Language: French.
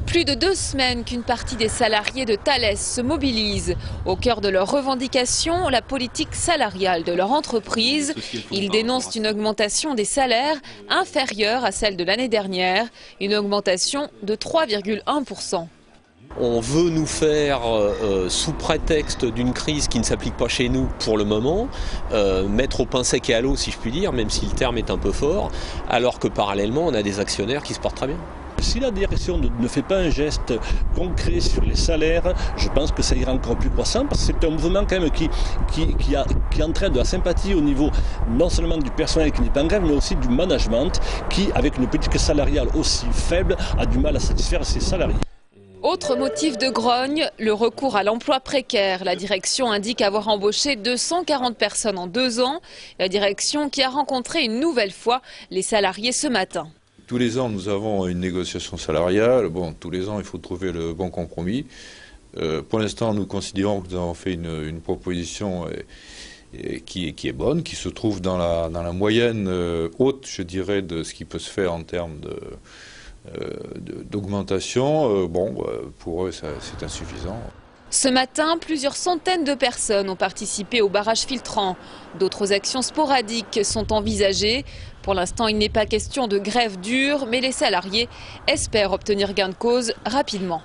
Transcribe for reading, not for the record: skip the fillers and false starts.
Plus de 2 semaines qu'une partie des salariés de Thales se mobilise. Au cœur de leurs revendications, la politique salariale de leur entreprise. Ils dénoncent une augmentation des salaires inférieure à celle de l'année dernière, une augmentation de 3,1%. On veut nous faire, sous prétexte d'une crise qui ne s'applique pas chez nous pour le moment, mettre au pain sec et à l'eau, si je puis dire, même si le terme est un peu fort, alors que parallèlement, on a des actionnaires qui se portent très bien. Si la direction ne fait pas un geste concret sur les salaires, je pense que ça ira encore plus croissant, parce que c'est un mouvement quand même qui entraîne de la sympathie au niveau non seulement du personnel qui n'est pas en grève, mais aussi du management qui, avec une politique salariale aussi faible, a du mal à satisfaire ses salariés. Autre motif de grogne, le recours à l'emploi précaire. La direction indique avoir embauché 240 personnes en 2 ans. La direction qui a rencontré une nouvelle fois les salariés ce matin. Tous les ans, nous avons une négociation salariale. Bon, tous les ans, il faut trouver le bon compromis. Pour l'instant, nous considérons que nous avons fait une proposition qui est bonne, qui se trouve dans la moyenne haute, je dirais, de ce qui peut se faire en termes d'augmentation. Pour eux, c'est insuffisant. Ce matin, plusieurs centaines de personnes ont participé au barrage filtrant. D'autres actions sporadiques sont envisagées. Pour l'instant, il n'est pas question de grève dure, mais les salariés espèrent obtenir gain de cause rapidement.